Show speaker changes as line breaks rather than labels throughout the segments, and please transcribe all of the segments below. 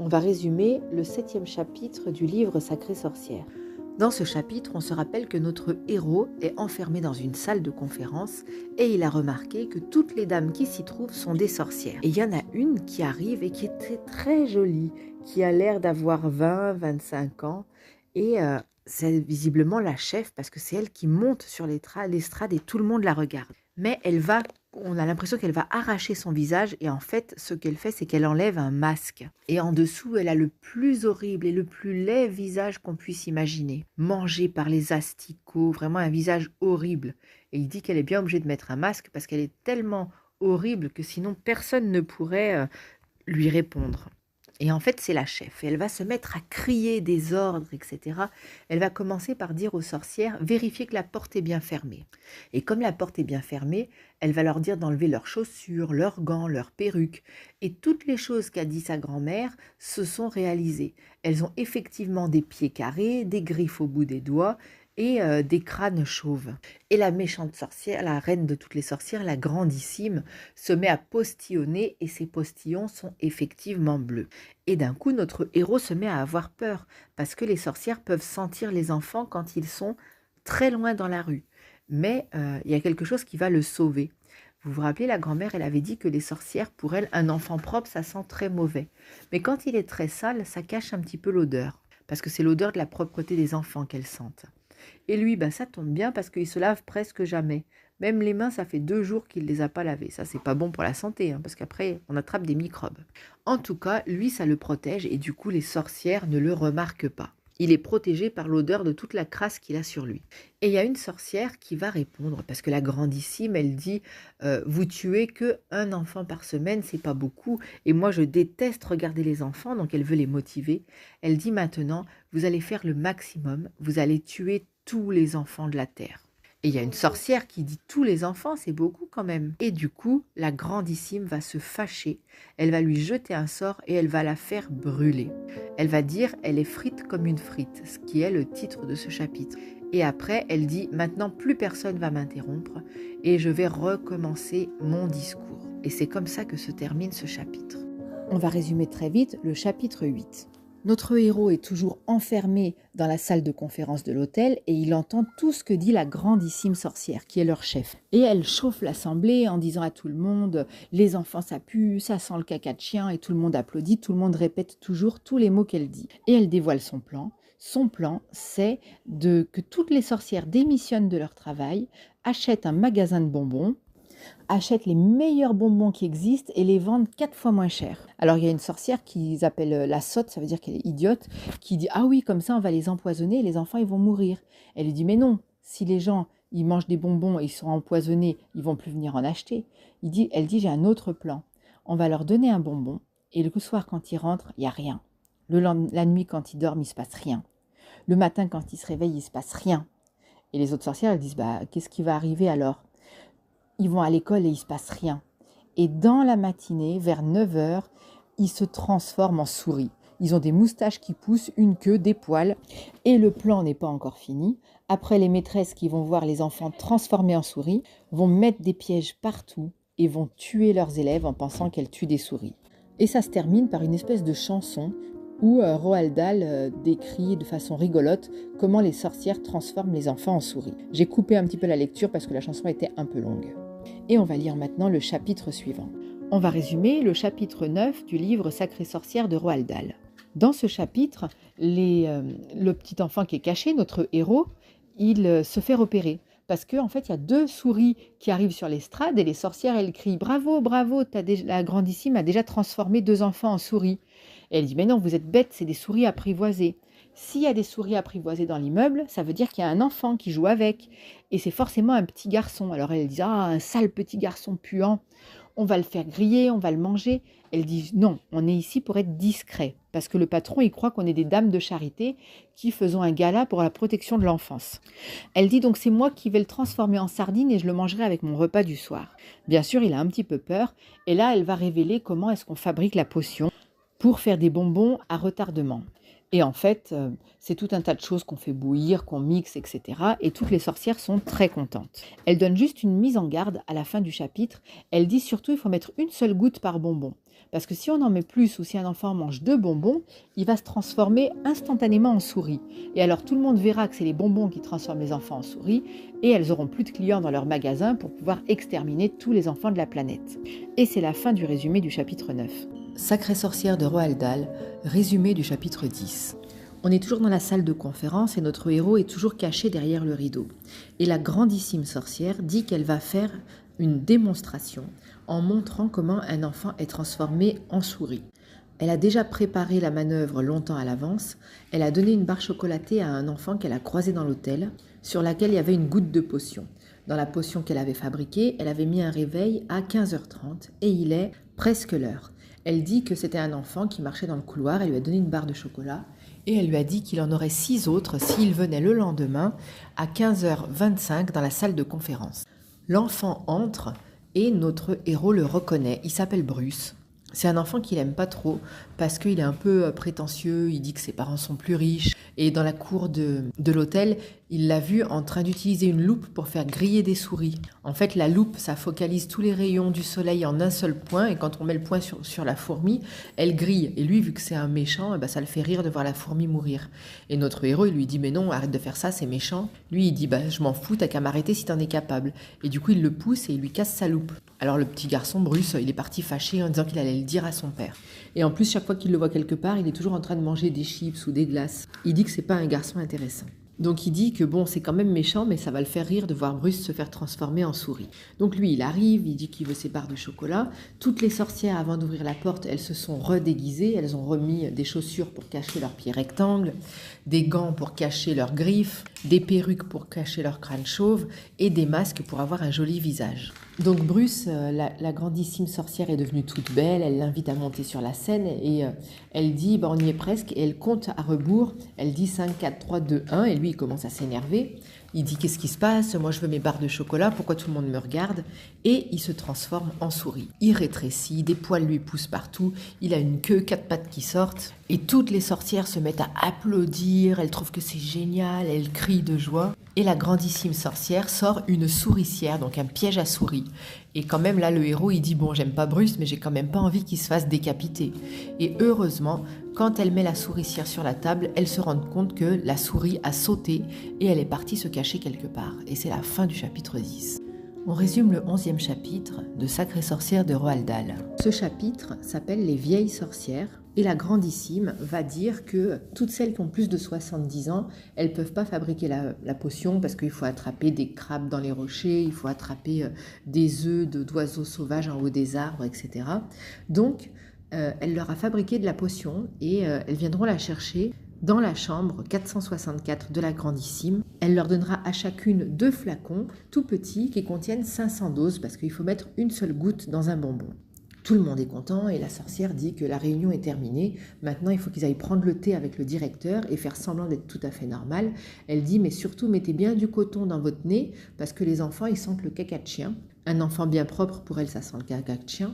va résumer le 7e chapitre du livre Sacrée Sorcière. Dans ce chapitre, on se rappelle que notre héros est enfermé dans une salle de conférence et il a remarqué que toutes les dames qui s'y trouvent sont des sorcières. Et il y en a une qui arrive et qui est très, très jolie, qui a l'air d'avoir 20-25 ans et c'est visiblement la chef parce que c'est elle qui monte sur l'estrade et tout le monde la regarde. Mais on a l'impression qu'elle va arracher son visage et en fait, ce qu'elle fait, c'est qu'elle enlève un masque. Et en dessous, elle a le plus horrible et le plus laid visage qu'on puisse imaginer. Mangé par les asticots, vraiment un visage horrible. Et il dit qu'elle est bien obligée de mettre un masque parce qu'elle est tellement horrible que sinon personne ne pourrait lui répondre. Et en fait, c'est la chef. Et elle va se mettre à crier des ordres, etc. Elle va commencer par dire aux sorcières, vérifiez que la porte est bien fermée. Et comme la porte est bien fermée, elle va leur dire d'enlever leurs chaussures, leurs gants, leurs perruques. Et toutes les choses qu'a dit sa grand-mère se sont réalisées. Elles ont effectivement des pieds carrés, des griffes au bout des doigts et des crânes chauves. Et la méchante sorcière, la reine de toutes les sorcières, la grandissime, se met à postillonner et ces postillons sont effectivement bleus. Et d'un coup, notre héros se met à avoir peur parce que les sorcières peuvent sentir les enfants quand ils sont très loin dans la rue. Mais il y a quelque chose qui va le sauver. Vous vous rappelez, la grand-mère, elle avait dit que les sorcières, pour elle, un enfant propre, ça sent très mauvais. Mais quand il est très sale, ça cache un petit peu l'odeur parce que c'est l'odeur de la propreté des enfants qu'elles sentent. Et lui, ça tombe bien parce qu'il se lave presque jamais. Même les mains, ça fait 2 jours qu'il ne les a pas lavées. Ça, c'est pas bon pour la santé, parce qu'après, on attrape des microbes. En tout cas, lui, ça le protège et du coup, les sorcières ne le remarquent pas. Il est protégé par l'odeur de toute la crasse qu'il a sur lui. Et il y a une sorcière qui va répondre, parce que la grandissime, elle dit vous tuez qu'un enfant par semaine, c'est pas beaucoup, et moi je déteste regarder les enfants, donc elle veut les motiver. Elle dit maintenant, vous allez faire le maximum, vous allez tuer tous les enfants de la terre. Et il y a une sorcière qui dit tous les enfants, c'est beaucoup quand même. Et du coup, la grandissime va se fâcher, elle va lui jeter un sort et elle va la faire brûler. Elle va dire elle est frite comme une frite, ce qui est le titre de ce chapitre. Et après, elle dit maintenant plus personne va m'interrompre et je vais recommencer mon discours. Et c'est comme ça que se termine ce chapitre. On va résumer très vite le chapitre 8. Notre héros est toujours enfermé dans la salle de conférence de l'hôtel et il entend tout ce que dit la grandissime sorcière, qui est leur chef. Et elle chauffe l'assemblée en disant à tout le monde « Les enfants, ça pue, ça sent le caca de chien » et tout le monde applaudit, tout le monde répète toujours tous les mots qu'elle dit. Et elle dévoile son plan. Son plan, c'est que toutes les sorcières démissionnent de leur travail, achètent un magasin de bonbons, achètent les meilleurs bonbons qui existent et les vendent 4 fois moins cher. Alors il y a une sorcière qu'ils appellent la sotte, ça veut dire qu'elle est idiote, qui dit « Ah oui, comme ça on va les empoisonner et les enfants ils vont mourir ». Elle lui dit « Mais non, si les gens ils mangent des bonbons et ils sont empoisonnés, ils vont plus venir en acheter ». Elle dit « J'ai un autre plan, on va leur donner un bonbon et le soir quand ils rentrent, il n'y a rien. La nuit quand ils dorment, il ne se passe rien. Le matin quand ils se réveillent, il ne se passe rien. » Et les autres sorcières elles disent « Qu'est-ce qui va arriver alors ?» Ils vont à l'école et il ne se passe rien. Et dans la matinée, vers 9h, ils se transforment en souris. Ils ont des moustaches qui poussent, une queue, des poils. Et le plan n'est pas encore fini. Après, les maîtresses qui vont voir les enfants transformés en souris vont mettre des pièges partout et vont tuer leurs élèves en pensant qu'elles tuent des souris. Et ça se termine par une espèce de chanson où Roald Dahl décrit de façon rigolote comment les sorcières transforment les enfants en souris. J'ai coupé un petit peu la lecture parce que la chanson était un peu longue. Et on va lire maintenant le chapitre suivant. On va résumer le chapitre 9 du livre Sacrée Sorcière de Roald Dahl. Dans ce chapitre, le petit enfant qui est caché, notre héros, il se fait repérer. Parce qu'en fait, il y a 2 souris qui arrivent sur l'estrade et les sorcières, elles crient « Bravo, bravo, la grandissime a déjà transformé 2 enfants en souris ». Et elle dit « Mais non, vous êtes bêtes, c'est des souris apprivoisées ». S'il y a des souris apprivoisées dans l'immeuble, ça veut dire qu'il y a un enfant qui joue avec. Et c'est forcément un petit garçon. Alors elle dit « Ah, un sale petit garçon puant, on va le faire griller, on va le manger ». Elle dit « Non, on est ici pour être discret. Parce que le patron, il croit qu'on est des dames de charité qui faisons un gala pour la protection de l'enfance. » Elle dit « Donc c'est moi qui vais le transformer en sardine et je le mangerai avec mon repas du soir. » Bien sûr, il a un petit peu peur. Et là, elle va révéler comment est-ce qu'on fabrique la potion. pour faire des bonbons à retardement. Et en fait, c'est tout un tas de choses qu'on fait bouillir, qu'on mixe, etc. Et toutes les sorcières sont très contentes. Elle donne juste une mise en garde à la fin du chapitre. Elle dit surtout il faut mettre une seule goutte par bonbon. Parce que si on en met plus ou si un enfant mange 2 bonbons, il va se transformer instantanément en souris. Et alors tout le monde verra que c'est les bonbons qui transforment les enfants en souris et elles auront plus de clients dans leur magasin pour pouvoir exterminer tous les enfants de la planète. Et c'est la fin du résumé du chapitre 9. Sacrée sorcière de Roald Dahl, résumé du chapitre 10. On est toujours dans la salle de conférence et notre héros est toujours caché derrière le rideau. Et la grandissime sorcière dit qu'elle va faire une démonstration en montrant comment un enfant est transformé en souris. Elle a déjà préparé la manœuvre longtemps à l'avance. Elle a donné une barre chocolatée à un enfant qu'elle a croisé dans l'hôtel, sur laquelle il y avait une goutte de potion. Dans la potion qu'elle avait fabriquée, elle avait mis un réveil à 15h30 et il est presque l'heure. Elle dit que c'était un enfant qui marchait dans le couloir, elle lui a donné une barre de chocolat et elle lui a dit qu'il en aurait 6 autres s'il venait le lendemain à 15h25 dans la salle de conférence. L'enfant entre et notre héros le reconnaît, il s'appelle Bruce. C'est un enfant qu'il aime pas trop parce qu'il est un peu prétentieux, il dit que ses parents sont plus riches. Et dans la cour de l'hôtel, il l'a vu en train d'utiliser une loupe pour faire griller des souris. En fait, la loupe, ça focalise tous les rayons du soleil en un seul point. Et quand on met le point sur la fourmi, elle grille. Et lui, vu que c'est un méchant, ça le fait rire de voir la fourmi mourir. Et notre héros, il lui dit « Mais non, arrête de faire ça, c'est méchant. » Lui, il dit « Je m'en fous, t'as qu'à m'arrêter si t'en es capable. » Et du coup, il le pousse et il lui casse sa loupe. Alors le petit garçon, Bruce, il est parti fâché en disant qu'il allait le dire à son père. Et en plus, chaque fois qu'il le voit quelque part, il est toujours en train de manger des chips ou des glaces. Il dit que c'est pas un garçon intéressant. Donc il dit que bon, c'est quand même méchant, mais ça va le faire rire de voir Bruce se faire transformer en souris. Donc lui, il arrive, il dit qu'il veut ses barres de chocolat. Toutes les sorcières, avant d'ouvrir la porte, elles se sont redéguisées. Elles ont remis des chaussures pour cacher leurs pieds rectangles, des gants pour cacher leurs griffes, des perruques pour cacher leur crâne chauve et des masques pour avoir un joli visage. Donc Bruce, la grandissime sorcière est devenue toute belle, elle l'invite à monter sur la scène et elle dit on y est presque et elle compte à rebours, elle dit 5, 4, 3, 2, 1 et lui il commence à s'énerver, il dit qu'est-ce qui se passe, moi je veux mes barres de chocolat, pourquoi tout le monde me regarde et il se transforme en souris. Il rétrécit, des poils lui poussent partout, il a une queue, 4 pattes qui sortent et toutes les sorcières se mettent à applaudir, elles trouvent que c'est génial, elles crient de joie. Et la grandissime sorcière sort une souricière, donc un piège à souris. Et quand même là, le héros, il dit « Bon, j'aime pas Bruce, mais j'ai quand même pas envie qu'il se fasse décapiter. » Et heureusement, quand elle met la souricière sur la table, elle se rend compte que la souris a sauté et elle est partie se cacher quelque part. Et c'est la fin du chapitre 10. On résume le 11e chapitre de Sacrée sorcière de Roald Dahl. Ce chapitre s'appelle « Les vieilles sorcières ». Et la grandissime va dire que toutes celles qui ont plus de 70 ans, elles ne peuvent pas fabriquer la potion parce qu'il faut attraper des crabes dans les rochers, il faut attraper des œufs d'oiseaux sauvages en haut des arbres, etc. Donc, elle leur a fabriqué de la potion et elles viendront la chercher dans la chambre 464 de la grandissime. Elle leur donnera à chacune 2 flacons tout petits qui contiennent 500 doses parce qu'il faut mettre une seule goutte dans un bonbon. Tout le monde est content et la sorcière dit que la réunion est terminée. Maintenant, il faut qu'ils aillent prendre le thé avec le directeur et faire semblant d'être tout à fait normal. Elle dit, mais surtout, mettez bien du coton dans votre nez parce que les enfants, ils sentent le caca de chien. Un enfant bien propre, pour elle, ça sent le caca de chien.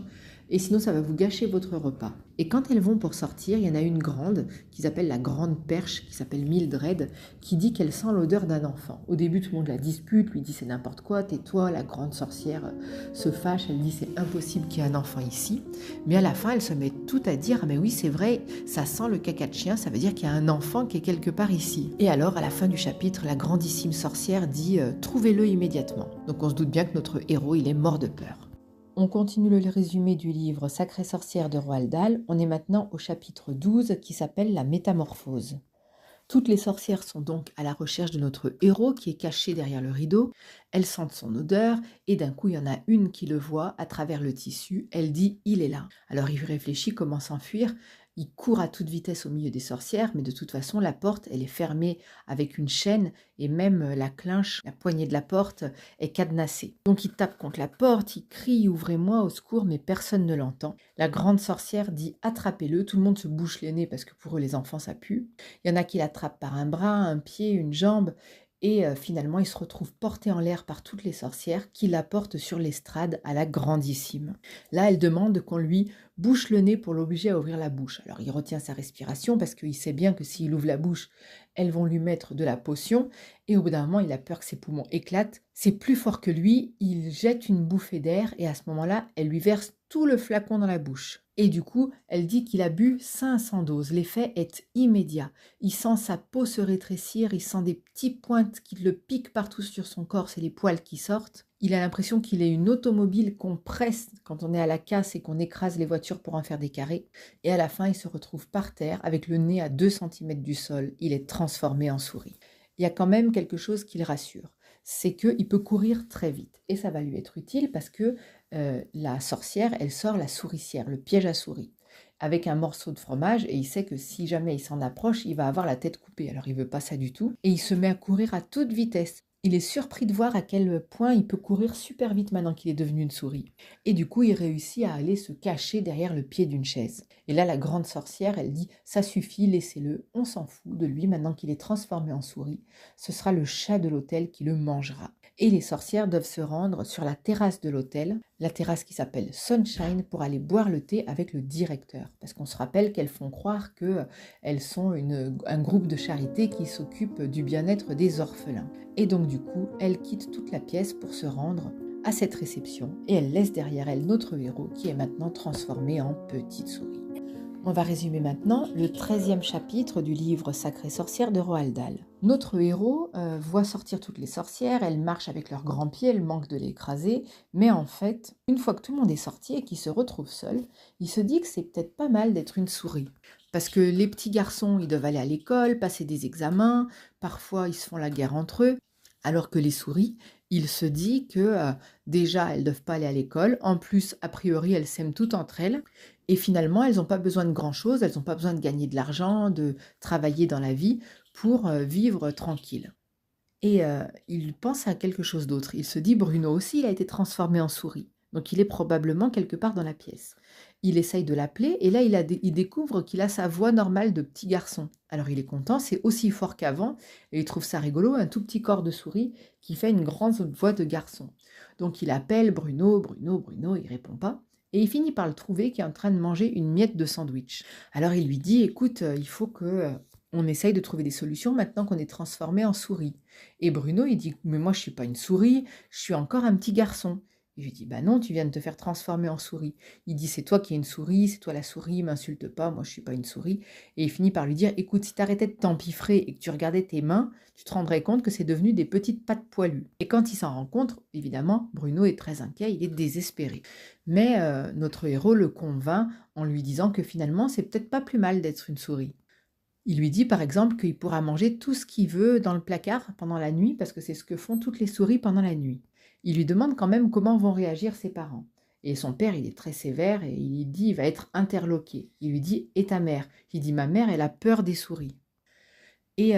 Et sinon, ça va vous gâcher votre repas. Et quand elles vont pour sortir, il y en a une grande, qu'ils appellent la grande perche, qui s'appelle Mildred, qui dit qu'elle sent l'odeur d'un enfant. Au début, tout le monde la dispute, lui dit c'est n'importe quoi, tais-toi, la grande sorcière se fâche, elle dit c'est impossible qu'il y ait un enfant ici. Mais à la fin, elle se met tout à dire, ah mais oui, c'est vrai, ça sent le caca de chien, ça veut dire qu'il y a un enfant qui est quelque part ici. Et alors, à la fin du chapitre, la grandissime sorcière dit trouvez-le immédiatement. Donc on se doute bien que notre héros, il est mort de peur. On continue le résumé du livre Sacrée sorcière de Roald Dahl. On est maintenant au chapitre 12 qui s'appelle La métamorphose. Toutes les sorcières sont donc à la recherche de notre héros qui est caché derrière le rideau. Elles sentent son odeur et d'un coup il y en a une qui le voit à travers le tissu. Elle dit « il est là ». Alors il réfléchit comment s'enfuir. Il court à toute vitesse au milieu des sorcières, mais de toute façon, la porte, elle est fermée avec une chaîne et même la clinche, la poignée de la porte est cadenassée. Donc il tape contre la porte, il crie « ouvrez-moi au secours », mais personne ne l'entend. La grande sorcière dit « attrapez-le », tout le monde se bouche les nez parce que pour eux, les enfants, ça pue. Il y en a qui l'attrapent par un bras, un pied, une jambe. Et finalement, il se retrouve porté en l'air par toutes les sorcières qui la portent sur l'estrade à la grandissime. Là, elle demande qu'on lui bouche le nez pour l'obliger à ouvrir la bouche. Alors il retient sa respiration parce qu'il sait bien que s'il ouvre la bouche, elles vont lui mettre de la potion, et au bout d'un moment, il a peur que ses poumons éclatent. C'est plus fort que lui, il jette une bouffée d'air, et à ce moment-là, elle lui verse tout le flacon dans la bouche. Et du coup, elle dit qu'il a bu 500 doses. L'effet est immédiat. Il sent sa peau se rétrécir, il sent des petites pointes qui le piquent partout sur son corps, c'est les poils qui sortent. Il a l'impression qu'il est une automobile qu'on presse quand on est à la casse et qu'on écrase les voitures pour en faire des carrés. Et à la fin, il se retrouve par terre avec le nez à 2 cm du sol. Il est transformé en souris. Il y a quand même quelque chose qui le rassure. C'est qu'il peut courir très vite. Et ça va lui être utile parce que la sorcière, elle sort la souricière, le piège à souris, avec un morceau de fromage, et il sait que si jamais il s'en approche, il va avoir la tête coupée. Alors il veut pas ça du tout. Et il se met à courir à toute vitesse. Il est surpris de voir à quel point il peut courir super vite maintenant qu'il est devenu une souris. Et du coup, il réussit à aller se cacher derrière le pied d'une chaise. Et là, la grande sorcière, elle dit « Ça suffit, laissez-le, on s'en fout de lui maintenant qu'il est transformé en souris. Ce sera le chat de l'hôtel qui le mangera. » Et les sorcières doivent se rendre sur la terrasse de l'hôtel, la terrasse qui s'appelle Sunshine, pour aller boire le thé avec le directeur. Parce qu'on se rappelle qu'elles font croire qu'elles sont un groupe de charité qui s'occupe du bien-être des orphelins. Et donc du coup, elle quitte toute la pièce pour se rendre à cette réception, et elle laisse derrière elle notre héros qui est maintenant transformé en petite souris. On va résumer maintenant le 13e chapitre du livre Sacrée sorcière de Roald Dahl. Notre héros voit sortir toutes les sorcières, elles marchent avec leurs grands pieds, elles manquent de l'écraser, mais en fait, une fois que tout le monde est sorti et qu'il se retrouve seul, il se dit que c'est peut-être pas mal d'être une souris. Parce que les petits garçons, ils doivent aller à l'école, passer des examens, parfois ils se font la guerre entre eux, alors que les souris, il se dit que déjà, elles ne doivent pas aller à l'école, en plus, a priori, elles s'aiment toutes entre elles, et finalement, elles n'ont pas besoin de grand-chose, elles n'ont pas besoin de gagner de l'argent, de travailler dans la vie pour vivre tranquille. Et il pense à quelque chose d'autre. Il se dit, Bruno aussi, il a été transformé en souris. Donc il est probablement quelque part dans la pièce. Il essaye de l'appeler et là, il découvre qu'il a sa voix normale de petit garçon. Alors il est content, c'est aussi fort qu'avant, et il trouve ça rigolo, un tout petit corps de souris qui fait une grande voix de garçon. Donc il appelle Bruno, Bruno, Bruno, il répond pas. Et il finit par le trouver qui est en train de manger une miette de sandwich. Alors il lui dit, écoute, il faut que on essaye de trouver des solutions maintenant qu'on est transformé en souris. Et Bruno, il dit, mais moi je suis pas une souris, je suis encore un petit garçon. Et je lui dis, bah non, tu viens de te faire transformer en souris. Il dit, c'est toi qui es une souris, c'est toi la souris, m'insulte pas, moi je suis pas une souris. Et il finit par lui dire, écoute, si t'arrêtais de t'empiffrer et que tu regardais tes mains, tu te rendrais compte que c'est devenu des petites pattes poilues. Et quand il s'en rend compte, évidemment, Bruno est très inquiet, il est désespéré. Mais notre héros le convainc en lui disant que finalement, c'est peut-être pas plus mal d'être une souris. Il lui dit par exemple qu'il pourra manger tout ce qu'il veut dans le placard pendant la nuit, parce que c'est ce que font toutes les souris pendant la nuit. Il lui demande quand même comment vont réagir ses parents. Et son père, il est très sévère et il dit il va être interloqué. Il lui dit « Et ta mère ?» Il dit « Ma mère, elle a peur des souris. » Et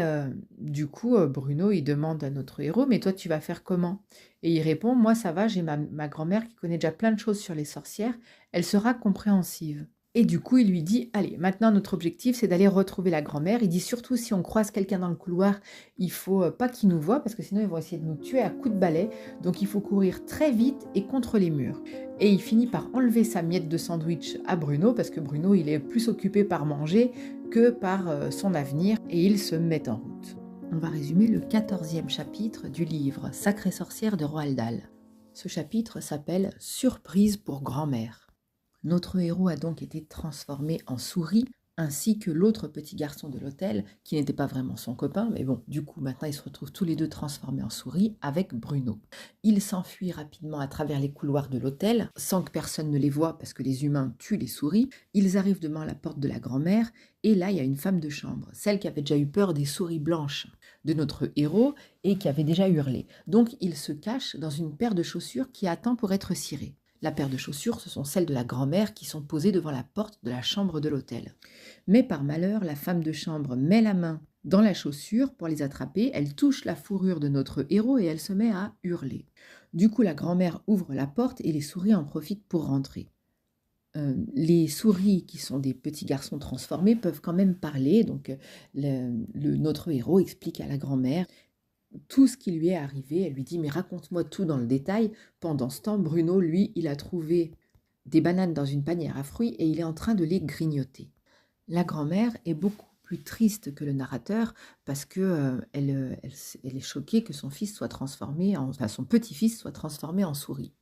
du coup, Bruno, il demande à notre héros « Mais toi, tu vas faire comment ?» Et il répond « Moi, ça va, j'ai ma grand-mère qui connaît déjà plein de choses sur les sorcières. Elle sera compréhensive. » Et du coup, il lui dit, allez, maintenant notre objectif, c'est d'aller retrouver la grand-mère. Il dit surtout, si on croise quelqu'un dans le couloir, il faut pas qu'il nous voie, parce que sinon ils vont essayer de nous tuer à coups de balai. Donc il faut courir très vite et contre les murs. Et il finit par enlever sa miette de sandwich à Bruno, parce que Bruno, il est plus occupé par manger que par son avenir, et ils se mettent en route. On va résumer le 14e chapitre du livre Sacrée sorcière de Roald Dahl. Ce chapitre s'appelle « Surprise pour grand-mère ». Notre héros a donc été transformé en souris, ainsi que l'autre petit garçon de l'hôtel, qui n'était pas vraiment son copain, mais bon, du coup, maintenant, ils se retrouvent tous les deux transformés en souris avec Bruno. Ils s'enfuient rapidement à travers les couloirs de l'hôtel, sans que personne ne les voie, parce que les humains tuent les souris. Ils arrivent devant la porte de la grand-mère, et là, il y a une femme de chambre, celle qui avait déjà eu peur des souris blanches de notre héros, et qui avait déjà hurlé. Donc, il se cache dans une paire de chaussures qui attend pour être cirée. La paire de chaussures, ce sont celles de la grand-mère qui sont posées devant la porte de la chambre de l'hôtel. Mais par malheur, la femme de chambre met la main dans la chaussure pour les attraper, elle touche la fourrure de notre héros et elle se met à hurler. Du coup, la grand-mère ouvre la porte et les souris en profitent pour rentrer. Les souris, qui sont des petits garçons transformés, peuvent quand même parler, donc notre héros explique à la grand-mère tout ce qui lui est arrivé. Elle lui dit « Mais raconte-moi tout dans le détail ». Pendant ce temps, Bruno, lui, il a trouvé des bananes dans une panière à fruits et il est en train de les grignoter. La grand-mère est beaucoup plus triste que le narrateur parce que elle est choquée que son fils soit son petit-fils soit transformé en souris.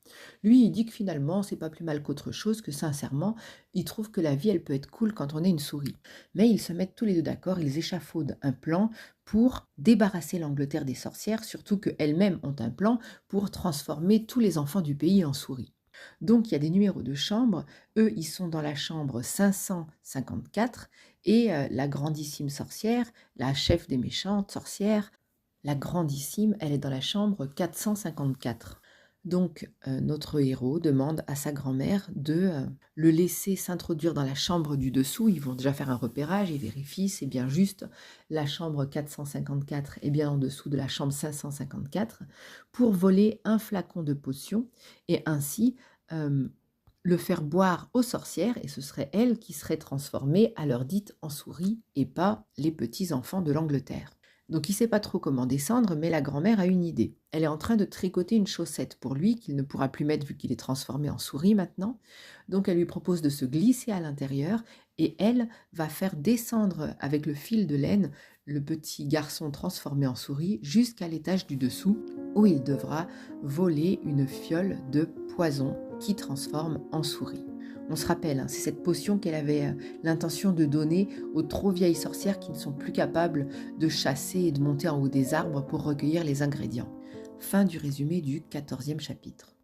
Lui, il dit que finalement, c'est pas plus mal qu'autre chose, que sincèrement, il trouve que la vie, elle peut être cool quand on est une souris. Mais ils se mettent tous les deux d'accord, ils échafaudent un plan pour débarrasser l'Angleterre des sorcières, surtout qu'elles-mêmes ont un plan pour transformer tous les enfants du pays en souris. Donc il y a des numéros de chambre, eux ils sont dans la chambre 554 et la grandissime sorcière, la chef des méchantes sorcières, la grandissime, elle est dans la chambre 454. Donc notre héros demande à sa grand-mère de le laisser s'introduire dans la chambre du dessous. Ils vont déjà faire un repérage, ils vérifient, c'est bien juste. La chambre 454 est bien en dessous de la chambre 554 pour voler un flacon de potion et ainsi le faire boire aux sorcières et ce serait elles qui seraient transformées à l'heure dite en souris et pas les petits-enfants de l'Angleterre. Donc il ne sait pas trop comment descendre, mais la grand-mère a une idée. Elle est en train de tricoter une chaussette pour lui, qu'il ne pourra plus mettre vu qu'il est transformé en souris maintenant. Donc elle lui propose de se glisser à l'intérieur et elle va faire descendre avec le fil de laine le petit garçon transformé en souris jusqu'à l'étage du dessous où il devra voler une fiole de poison qui transforme en souris. On se rappelle, c'est cette potion qu'elle avait l'intention de donner aux trop vieilles sorcières qui ne sont plus capables de chasser et de monter en haut des arbres pour recueillir les ingrédients. Fin du résumé du 14e chapitre.